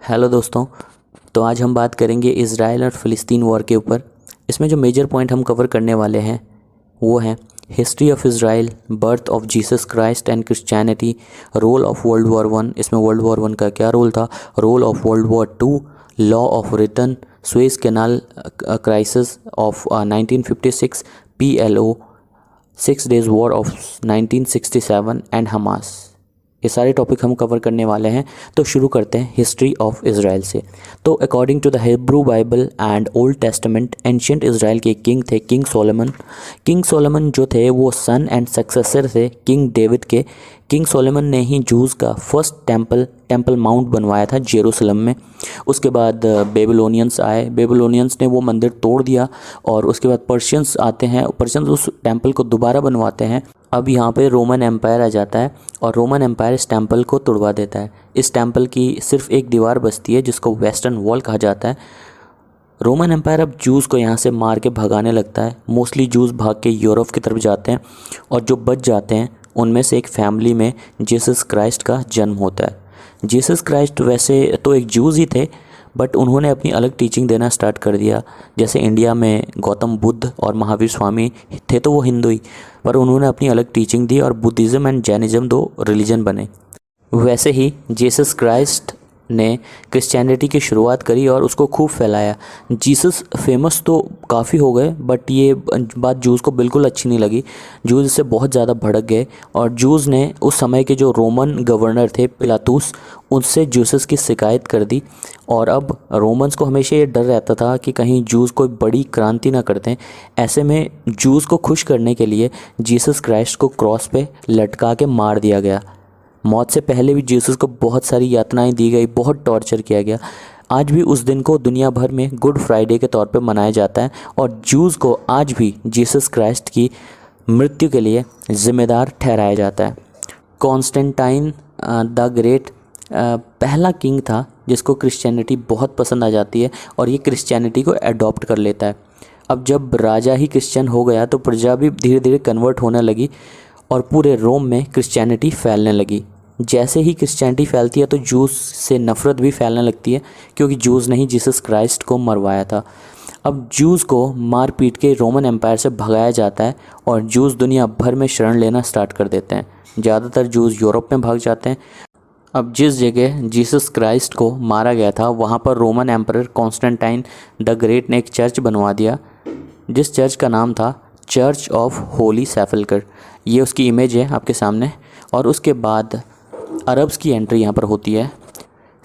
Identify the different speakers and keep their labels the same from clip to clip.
Speaker 1: Hello दोस्तों। तो आज हम बात करेंगे इज़राइल और फ़िलिस्तीन वॉर के ऊपर। इसमें जो मेजर पॉइंट हम कवर करने वाले हैं वो हैं history of Israel, birth of Jesus Christ and Christianity, role of world war one, इसमें वर्ल्ड वॉर वन का क्या रोल था, role of world war two, law of return, Suez canal crisis of 1956, PLO, 6 days war of 1967 and Hamas. ये सारे topic हम cover करने वाले हैं। तो शुरू करते हैं हिस्ट्री ऑफ इज़राइल से। तो according to the Hebrew Bible and Old Testament, ancient Israel के किंग थे किंग सोलोमन। किंग सोलोमन जो थे वो सन एंड सक्सेसर थे किंग डेविड के। किंग सोलोमन ने ही जूस का फर्स्ट टेम्पल माउंट बनवाया था जेरूसलम में। उसके बाद बेबीलोनियंस आए, बेबीलोनियंस ने वो मंदिर तोड़ दिया और उसके बाद पर्शियंस आते हैं, पर्शियंस उस टेम्पल को दोबारा बनवाते हैं। अब यहाँ पे रोमन एम्पायर आ जाता है और रोमन एम्पायर इस टेम्पल को तोड़वा देता है। इस टेम्पल की सिर्फ एक दीवार बचती है जिसको वेस्टर्न वॉल कहा जाता है। रोमन एम्पायर अब जूस को यहाँ से मार के भगाने लगता है। मोस्टली जूस भाग के यूरोप की तरफ जाते हैं और जो बच जाते हैं उनमें से एक फैमिली में जीसस क्राइस्ट का जन्म होता है। जीसस क्राइस्ट वैसे तो एक जूस ही थे, बट उन्होंने अपनी अलग टीचिंग देना स्टार्ट कर दिया। जैसे इंडिया में गौतम बुद्ध और महावीर स्वामी थे तो वो हिंदू ही, पर उन्होंने अपनी अलग टीचिंग दी और बुद्धिज़्म एंड जैनिज़्म दो रिलीजन बने। वैसे ही जीसस क्राइस्ट ने क्रिश्चियनिटी की शुरुआत करी और उसको खूब फैलाया। जीसस फेमस तो काफ़ी हो गए, बट ये बात जूस को बिल्कुल अच्छी नहीं लगी। जूस इससे बहुत ज़्यादा भड़क गए और जूस ने उस समय के जो रोमन गवर्नर थे पिलातुस, उनसे जूसस की शिकायत कर दी। और अब रोमन्स को हमेशा ये डर रहता था कि कहीं जूस कोई बड़ी क्रांति ना करते हैं। ऐसे में जूस को खुश करने के लिए जीसस क्राइस्ट को क्रॉस पे लटका के मार दिया गया। मौत से पहले भी जीसस को बहुत सारी यातनाएं दी गई, बहुत टॉर्चर किया गया। आज भी उस दिन को दुनिया भर में गुड फ्राइडे के तौर पे मनाया जाता है और जूस को आज भी जीसस क्राइस्ट की मृत्यु के लिए ज़िम्मेदार ठहराया जाता है। कॉन्स्टेंटाइन द ग्रेट पहला किंग था जिसको क्रिश्चियनिटी बहुत पसंद आ जाती है और ये क्रिश्चियनिटी को अडॉप्ट कर लेता है। अब जब राजा ही क्रिश्चियन हो गया तो प्रजा भी धीरे धीरे कन्वर्ट होने लगी और पूरे रोम में क्रिश्चियनिटी फैलने लगी। जैसे ही क्रिश्चियनिटी फैलती है तो जूस से नफ़रत भी फैलने लगती है, क्योंकि जूस ने ही जीसस क्राइस्ट को मरवाया था। अब जूस को मार पीट के रोमन एम्पायर से भगाया जाता है और जूस दुनिया भर में शरण लेना स्टार्ट कर देते हैं। ज़्यादातर जूस यूरोप में भाग जाते हैं। अब जिस जगह जीसस क्राइस्ट को मारा गया था वहाँ पर Roman emperor Constantine the great ने एक चर्च बनवा दिया, जिस चर्च का नाम था चर्च ऑफ होली सेपल्कर। ये उसकी इमेज है आपके सामने। और उसके बाद अरब्स की एंट्री यहाँ पर होती है।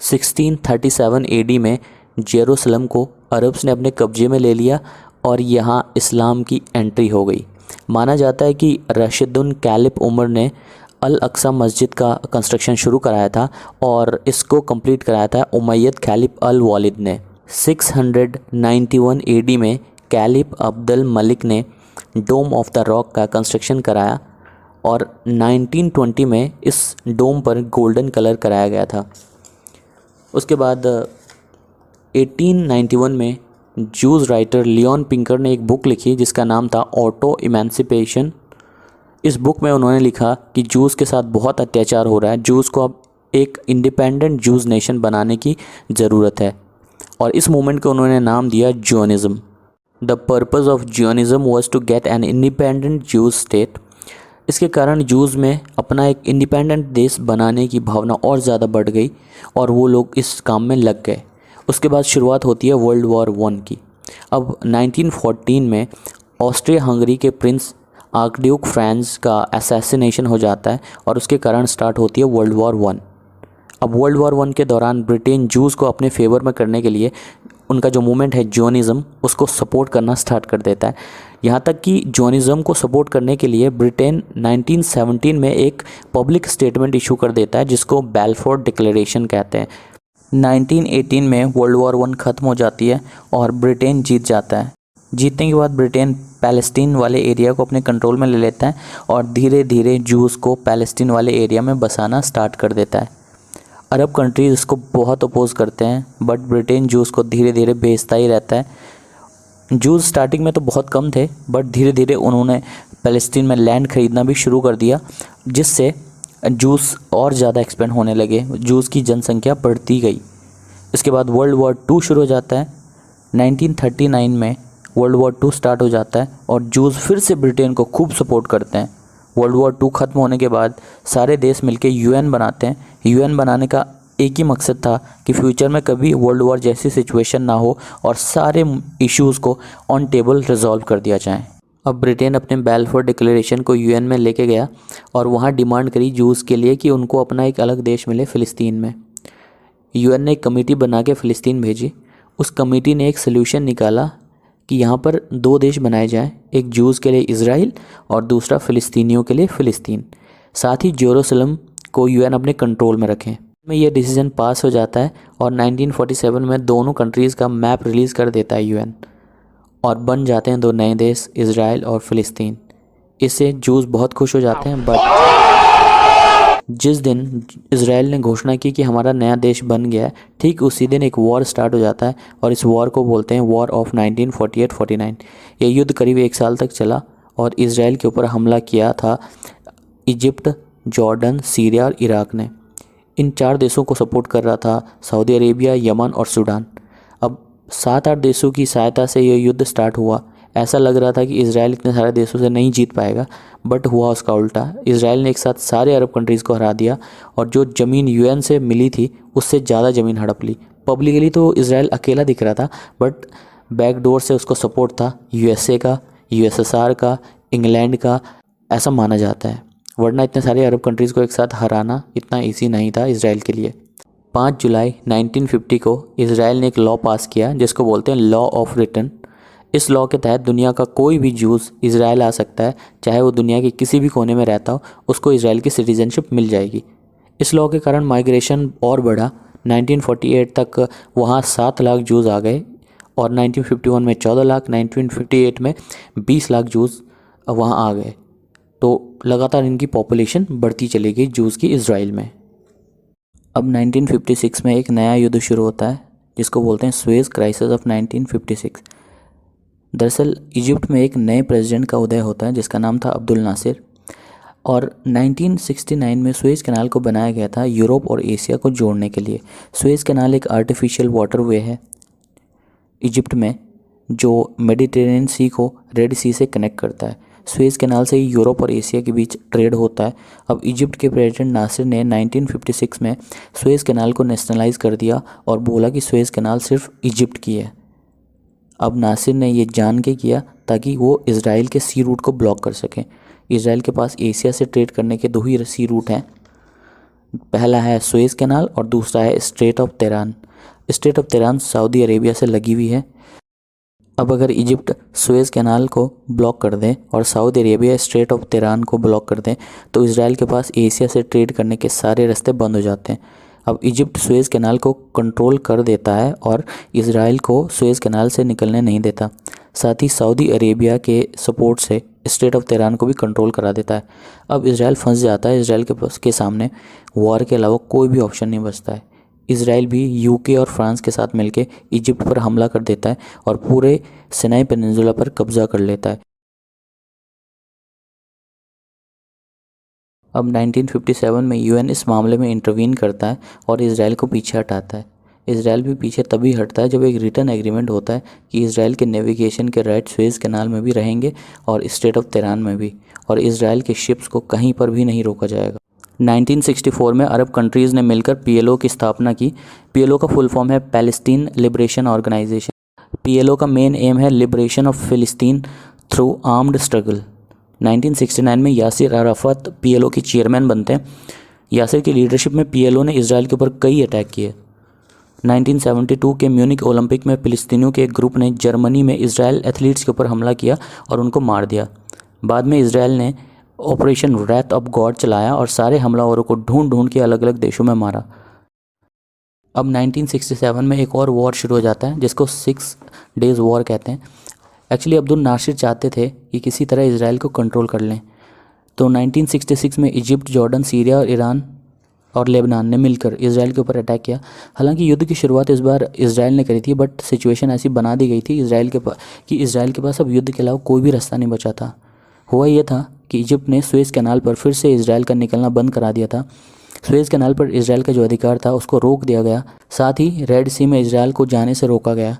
Speaker 1: 1637 AD में जेरूसलम को अरब्स ने अपने कब्जे में ले लिया और यहाँ इस्लाम की एंट्री हो गई। माना जाता है कि रशीदुन कैलिप उमर ने अल अक्सा मस्जिद का कंस्ट्रक्शन शुरू कराया था और इसको कंप्लीट कराया था उमैयद कैलिप अल वालिद ने। 691 AD में कैलिप अब्दुल मलिक ने डोम ऑफ द रॉक का कंस्ट्रक्शन कराया और 1920 में इस डोम पर गोल्डन कलर कराया गया था। उसके बाद 1891 में जूस राइटर लियोन पिंकर ने एक बुक लिखी जिसका नाम था ऑटो इमेंसिपेशन। इस बुक में उन्होंने लिखा कि जूस के साथ बहुत अत्याचार हो रहा है, जूस को अब एक इंडिपेंडेंट जूस नेशन बनाने की ज़रूरत है। और इस मूवमेंट को उन्होंने नाम दिया Zionism. The purpose of Zionism was to get an independent Jews state. इसके कारण जूस में अपना एक इंडिपेंडेंट देश बनाने की भावना और ज़्यादा बढ़ गई और वो लोग इस काम में लग गए। उसके बाद शुरुआत होती है वर्ल्ड वॉर वन की। अब 1914 में ऑस्ट्रिया हंगरी के प्रिंस आर्कड्यूक फ्रांस का असैसिनेशन हो जाता है और उसके कारण स्टार्ट होती है वर्ल्ड वॉर वन। अब वर्ल्ड वॉर वन के दौरान ब्रिटेन जूस को अपने फेवर में करने के लिए उनका जो मूवमेंट है जियोनिज़्म, उसको सपोर्ट करना स्टार्ट कर देता है। यहाँ तक कि जियोनिज़्म को सपोर्ट करने के लिए ब्रिटेन 1917 में एक पब्लिक स्टेटमेंट इशू कर देता है जिसको बैलफोर डिक्लेरेशन कहते हैं। 1918 में वर्ल्ड वॉर वन ख़त्म हो जाती है और ब्रिटेन जीत जाता है। जीतने के बाद ब्रिटेन पैलेस्टीन वाले एरिया को अपने कंट्रोल में ले लेता है और धीरे धीरे जूस को पैलेस्टीन वाले एरिया में बसाना स्टार्ट कर देता है। अरब कंट्रीज़ इसको बहुत अपोज करते हैं, बट ब्रिटेन जूस को धीरे धीरे भेजता ही रहता है। जूस स्टार्टिंग में तो बहुत कम थे, बट धीरे धीरे उन्होंने फ़लस्तीन में लैंड ख़रीदना भी शुरू कर दिया, जिससे जूस और ज़्यादा एक्सपेंड होने लगे। जूस की जनसंख्या बढ़ती गई। इसके बाद वर्ल्ड वॉर 2 शुरू हो जाता है। 1939 में वर्ल्ड वॉर 2 स्टार्ट हो जाता है और जूस फिर से ब्रिटेन को खूब सपोर्ट करते हैं। वर्ल्ड वॉर 2 ख़त्म होने के बाद सारे देश मिलकर यूएन बनाते हैं। यूएन बनाने का एक ही मकसद था कि फ्यूचर में कभी वर्ल्ड वॉर जैसी सिचुएशन ना हो और सारे इश्यूज़ को ऑन टेबल रिजॉल्व कर दिया जाए। अब ब्रिटेन अपने बैलफोर डिक्लेरेशन को यूएन में लेके गया और वहाँ डिमांड करी जूस के लिए कि उनको अपना एक अलग देश मिले फ़िलिस्तीन में। यूएन ने एक कमेटी बना के फ़िलिस्तीन भेजी। उस कमेटी ने एक सल्यूशन निकाला कि यहाँ पर 2 देश बनाए जाएं, एक जूस के लिए इज़राइल और दूसरा फ़िलिस्तीनियों के लिए फ़िलिस्तीन। साथ ही जेरूसलम को यूएन अपने कंट्रोल में रखें। में ये डिसीजन पास हो जाता है और 1947 में दोनों कंट्रीज़ का मैप रिलीज़ कर देता है यूएन और बन जाते हैं 2 नए देश, इज़राइल और फ़िलिस्तीन। इससे जूस बहुत खुश हो जाते हैं। बट जिस दिन इज़राइल ने घोषणा की कि हमारा नया देश बन गया है, ठीक उसी दिन एक वॉर स्टार्ट हो जाता है और इस वॉर को बोलते हैं वॉर ऑफ 1948-49। ये युद्ध करीब 1 साल तक चला और इज़राइल के ऊपर हमला किया था इजिप्ट, जॉर्डन, सीरिया और इराक ने। इन 4 देशों को सपोर्ट कर रहा था सऊदी अरेबिया, यमन और सूडान। अब 7-8 देशों की सहायता से ये युद्ध स्टार्ट हुआ। ऐसा लग रहा था कि इज़राइल इतने सारे देशों से नहीं जीत पाएगा, बट हुआ उसका उल्टा। इज़राइल ने एक साथ सारे अरब कंट्रीज़ को हरा दिया और जो ज़मीन यूएन से मिली थी उससे ज़्यादा ज़मीन हड़प ली। पब्लिकली तो इज़राइल अकेला दिख रहा था, बट बैकडोर से उसको सपोर्ट था यूएसए का, यूएसएसआर का, इंग्लैंड का, ऐसा माना जाता है। वरना इतने सारे अरब कंट्रीज़ को एक साथ हराना इतना ईजी नहीं था इज़राइल के लिए। 5 जुलाई 1950 को इज़राइल ने एक लॉ पास किया जिसको बोलते हैं लॉ ऑफ रिटर्न। इस लॉ के तहत दुनिया का कोई भी जूस इज़राइल आ सकता है, चाहे वो दुनिया के किसी भी कोने में रहता हो, उसको इज़राइल की सिटीजनशिप मिल जाएगी। इस लॉ के कारण माइग्रेशन और बढ़ा। 1948 तक वहाँ 7 लाख जूस आ गए और 1951 में 14 लाख, 1958 में 20 लाख जूस वहाँ आ गए। तो लगातार इनकी पॉपुलेशन बढ़ती चली गई जूस की इज़राइल में। अब 1956 में एक नया युद्ध शुरू होता है जिसको बोलते हैं सुएज़ क्राइसिस ऑफ 1956। दरअसल इजिप्ट में एक नए प्रेसिडेंट का उदय होता है जिसका नाम था अब्दुल नासिर और 1969 में सुएज़ कैनाल को बनाया गया था यूरोप और एशिया को जोड़ने के लिए। सुएज़ कैनाल एक आर्टिफिशियल वाटरवे है इजिप्ट में जो मेडिटेरेनियन सी को रेड सी से कनेक्ट करता है। सुएज़ कैनाल से ही यूरोप और एशिया के बीच ट्रेड होता है। अब इजिप्ट के प्रेसिडेंट नासिर ने 1956 में सुएज़ कैनाल को नेशनलाइज कर दिया और बोला कि सुएज़ कैनाल सिर्फ इजिप्ट की है। अब नासिर ने ये जान के किया ताकि वो इज़राइल के सी रूट को ब्लॉक कर सकें। इज़राइल के पास एशिया से ट्रेड करने के 2 ही सी रूट हैं, पहला है सुएज़ कैनाल और दूसरा है straight of Tehran. Straight of Tehran Saudi Arabia से लगी हुई है। अब अगर इजिप्ट सुएज़ कैनाल को ब्लॉक कर दें और Saudi Arabia straight of Tehran को ब्लॉक कर दें तो इज़राइल के पास एशिया से ट्रेड करने के सारे रास्ते बंद हो जाते हैं। अब इजिप्ट सुएज़ कैनाल को कंट्रोल कर देता है और इज़राइल को सुएज़ कैनाल से निकलने नहीं देता। साथ ही सऊदी अरेबिया के सपोर्ट से स्ट्रेट ऑफ तेहरान को भी कंट्रोल करा देता है। अब इज़राइल फंस जाता है। इज़राइल के सामने वॉर के अलावा कोई भी ऑप्शन नहीं बचता है। इज़राइल भी यूके और फ्रांस के साथ मिलकर इजिप्ट पर हमला कर देता है और पूरे सिनाई पेनिनसुला पर कब्जा कर लेता है। अब 1957 में यूएन इस मामले में इंटरवीन करता है और इज़राइल को पीछे हटाता है। इज़राइल भी पीछे तभी हटता है जब एक रिटर्न एग्रीमेंट होता है कि इज़राइल के नेविगेशन के राइट सुएज़ कैनाल में भी रहेंगे और स्ट्रेट ऑफ तेहरान में भी, और इज़राइल के शिप्स को कहीं पर भी नहीं रोका जाएगा। 1964 में अरब कंट्रीज़ ने मिलकर पीएलओ की स्थापना की। पीएलओ का फुल फॉर्म है पैलेस्टीन लिबरेशन ऑर्गेनाइजेशन। पीएलओ का मेन एम है लिबरेशन ऑफ फिलिस्तीन थ्रू आर्म्ड स्ट्रगल। 1969 में यासिर अराफत पीएलओ के चेयरमैन बनते हैं। यासिर की लीडरशिप में पीएलओ ने इज़राइल के ऊपर कई अटैक किए। 1972 के म्यूनिक ओलंपिक में फिलिस्तीनियों के एक ग्रुप ने जर्मनी में इज़राइल एथलीट्स के ऊपर हमला किया और उनको मार दिया। बाद में इज़राइल ने ऑपरेशन रैथ ऑफ गॉड चलाया और सारे हमलावरों को ढूंढ ढूंढ के अलग अलग देशों में मारा। अब 1967 में एक और वॉर शुरू हो जाता है जिसको 6 डेज़ वॉर कहते हैं। एक्चुअली अब्दुल नासिर चाहते थे कि किसी तरह इज़राइल को कंट्रोल कर लें, तो 1966 में इजिप्ट, जॉर्डन, सीरिया और ईरान और लेबनान ने मिलकर इज़राइल के ऊपर अटैक किया। हालांकि युद्ध की शुरुआत इस बार इज़राइल ने करी थी, बट सिचुएशन ऐसी बना दी गई थी इज़राइल के पास अब युद्ध के अलावा कोई भी रास्ता नहीं बचा था। हुआ ये था कि इजिप्ट ने सुएज़ कैनाल पर फिर से इज़राइल का निकलना बंद करा दिया था। सुएज़ कैनाल पर इसराइल का जो अधिकार था उसको रोक दिया गया। साथ ही रेड सी में इसराइल को जाने से रोका गया।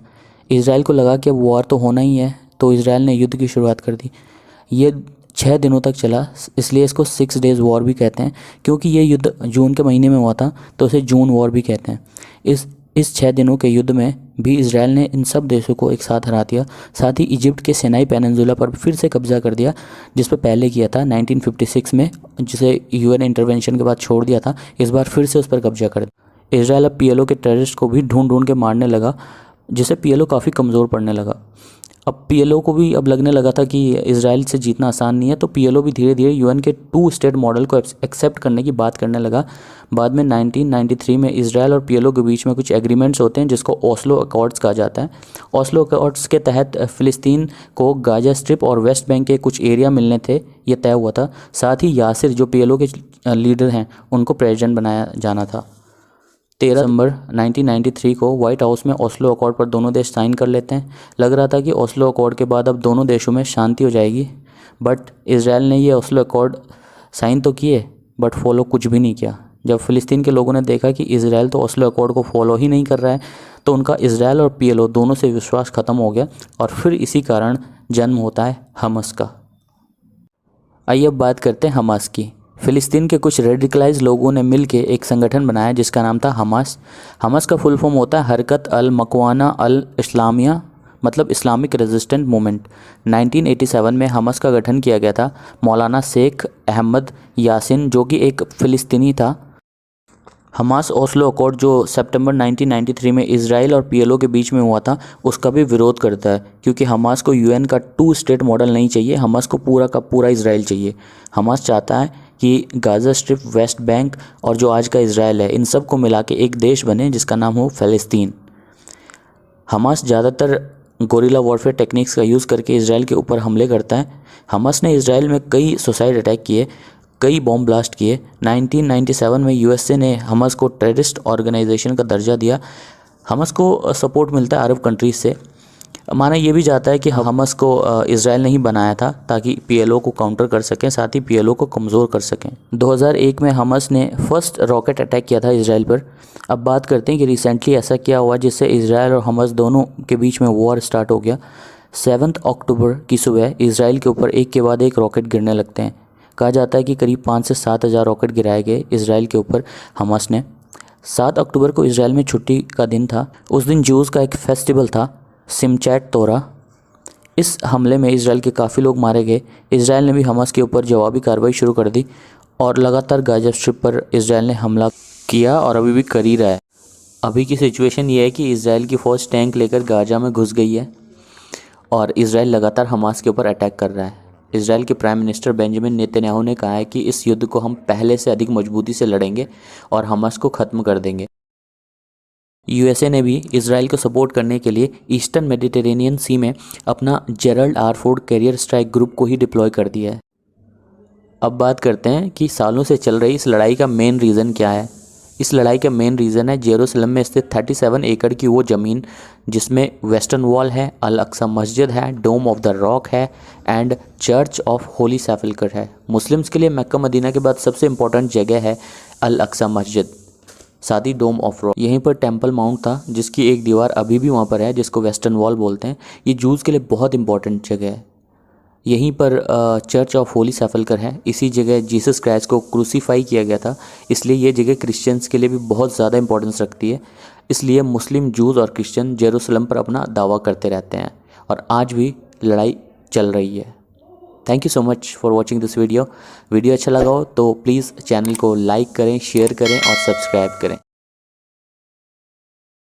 Speaker 1: इसराइल को लगा कि अब वॉर तो होना ही है, तो इसराइल ने युद्ध की शुरुआत कर दी। ये 6 दिनों तक चला, इसलिए इसको 6 डेज़ वॉर भी कहते हैं। क्योंकि ये युद्ध जून के महीने में हुआ था तो इसे जून वॉर भी कहते हैं। इस 6 दिनों के युद्ध में भी इसराइल ने इन सब देशों को एक साथ हरा दिया। साथ ही इजिप्ट के सिनाई पेनिनसुला पर फिर से कब्जा कर दिया, जिस पर पहले किया था 1956 में, जिसे यूएन इंटरवेंशन के बाद छोड़ दिया था। इस बार फिर से उस पर कब्जा कर दिया। इसराइल अब पीएलओ के टेररिस्ट को भी ढूंढ ढूंढ के मारने लगा, जिससे पीएलओ काफ़ी कमज़ोर पड़ने लगा। अब पीएलओ को भी अब लगने लगा था कि इसराइल से जीतना आसान नहीं है, तो पीएलओ भी धीरे धीरे यूएन के 2 स्टेट मॉडल को एक्सेप्ट करने की बात करने लगा। बाद में 1993 में इसराइल और पीएलओ के बीच में कुछ एग्रीमेंट्स होते हैं जिसको ओस्लो अकॉर्ड्स कहा जाता है। ओस्लो अकॉर्ड्स के तहत फ़िलिस्तीन को गाजा स्ट्रिप और वेस्ट बैंक के कुछ एरिया मिलने थे, ये तय हुआ था। साथ ही यासिर जो पीएलओ के लीडर हैं उनको प्रेसिडेंट बनाया जाना था। 13 दिसंबर 1993 को व्हाइट हाउस में ओस्लो अकॉर्ड पर दोनों देश साइन कर लेते हैं। लग रहा था कि ओस्लो अकॉर्ड के बाद अब दोनों देशों में शांति हो जाएगी, बट इसराइल ने ये ओस्लो अकॉर्ड साइन तो किए बट फॉलो कुछ भी नहीं किया। जब फ़िलिस्तीन के लोगों ने देखा कि इसराइल तो ओस्लो अकॉर्ड को फॉलो ही नहीं कर रहा है, तो उनका इसराइल और पीएलओ दोनों से विश्वास ख़त्म हो गया और फिर इसी कारण जन्म होता है हमास का। आइए अब बात करते हैं हमास की। फ़िलिस्तीन के कुछ रेडिकलाइज लोगों ने मिलकर एक संगठन बनाया जिसका नाम था हमास। हमास का फुल फॉर्म होता है हरकत अल मकवाना अल इस्लामिया, मतलब इस्लामिक रेजिस्टेंट मूवमेंट। 1987 में हमास का गठन किया गया था। मौलाना शेख अहमद यासिन जो कि एक फ़िलिस्तीनी था। हमास ओस्लो अकॉर्ड जो सितंबर 1993 में इसराइल और पीएलओ के बीच में हुआ था उसका भी विरोध करता है, क्योंकि हमास को यूएन का 2 स्टेट मॉडल नहीं चाहिए, हमास को पूरा का पूरा इसराइल चाहिए। हमास चाहता है कि गाज़ा स्ट्रिप, वेस्ट बैंक और जो आज का इसराइल है, इन सब को मिला के एक देश बने जिसका नाम हो फ़लस्तीन। हमास ज़्यादातर गोरिल्ला वॉरफेयर टेक्निक्स का यूज़ करके इसराइल के ऊपर हमले करता है। हमास ने इसराइल में कई सुसाइड अटैक किए, कई बॉम्ब ब्लास्ट किए। 1997 में यूएसए ने हमास को टेररिस्ट ऑर्गेनाइजेशन का दर्जा दिया। हमास को सपोर्ट मिलता है अरब कंट्रीज से। माना ये भी जाता है कि हमास को इसराइल ने ही बनाया था ताकि पीएलओ को काउंटर कर सकें, साथ ही पीएलओ को कमज़ोर कर सकें। 2001 में हमास ने फर्स्ट रॉकेट अटैक किया था इसराइल पर। अब बात करते हैं कि रिसेंटली ऐसा क्या हुआ जिससे इसराइल और हमास दोनों के बीच में वॉर स्टार्ट हो गया। 7 अक्टूबर की सुबह इसराइल के ऊपर एक के बाद एक रॉकेट गिरने लगते हैं। कहा जाता है कि करीब 5 से 7 हज़ार रॉकेट गिराए गए इसराइल के ऊपर हमास ने। 7 अक्टूबर को इसराइल में छुट्टी का दिन था। उस दिन जूस का एक फेस्टिवल था, सिमचैट तोरा। इस हमले में इसराइल के काफ़ी लोग मारे गए। इसराइल ने भी हमास के ऊपर जवाबी कार्रवाई शुरू कर दी और लगातार गाजा स्ट्रिप पर इसराइल ने हमला किया और अभी भी कर ही रहा है। अभी की सिचुएशन ये है कि इसराइल की फ़ौज टैंक लेकर गाजा में घुस गई है और इसराइल लगातार हमास के ऊपर अटैक कर रहा है। इसराइल के प्राइम मिनिस्टर बेंजामिन नेतन्याहू ने कहा है कि इस युद्ध को हम पहले से अधिक मजबूती से लड़ेंगे और हमास को ख़त्म कर देंगे। यूएसए ने भी इसराइल को सपोर्ट करने के लिए ईस्टर्न मेडिटेरेनियन सी में अपना Gerald R Ford carrier strike group को ही डिप्लॉय कर दिया है। अब बात करते हैं कि सालों से चल रही इस लड़ाई का मेन रीज़न क्या है। इस लड़ाई का मेन रीज़न है जेरूसलम में स्थित 37 एकड़ की वो ज़मीन जिसमें वेस्टर्न वॉल है, अल अक्सा मस्जिद है, डोम ऑफ द रॉक है एंड चर्च ऑफ होली सेपल्कर है। मुस्लिम्स के लिए मक्का मदीना के बाद सबसे इम्पोर्टेंट जगह है अल अक्सा मस्जिद, साथ ही डोम ऑफ रॉक। यहीं पर टेंपल माउंट था जिसकी एक दीवार अभी भी वहाँ पर है जिसको वेस्टर्न वॉल बोलते हैं। ये जूज़ के लिए बहुत इंपॉर्टेंट जगह है। यहीं पर चर्च ऑफ होली सेपल्कर है। इसी जगह जीसस क्राइस्ट को क्रूसीफाई किया गया था, इसलिए ये जगह क्रिश्चियंस के लिए भी बहुत ज़्यादा इंपॉर्टेंस रखती है। इसलिए मुस्लिम, जूज़ और क्रिश्चियन जेरूसलम पर अपना दावा करते रहते हैं और आज भी लड़ाई चल रही है। Thank you so much for watching this video. Video अच्छा लगा हो तो प्लीज़ चैनल को लाइक करें, शेयर करें और सब्सक्राइब करें।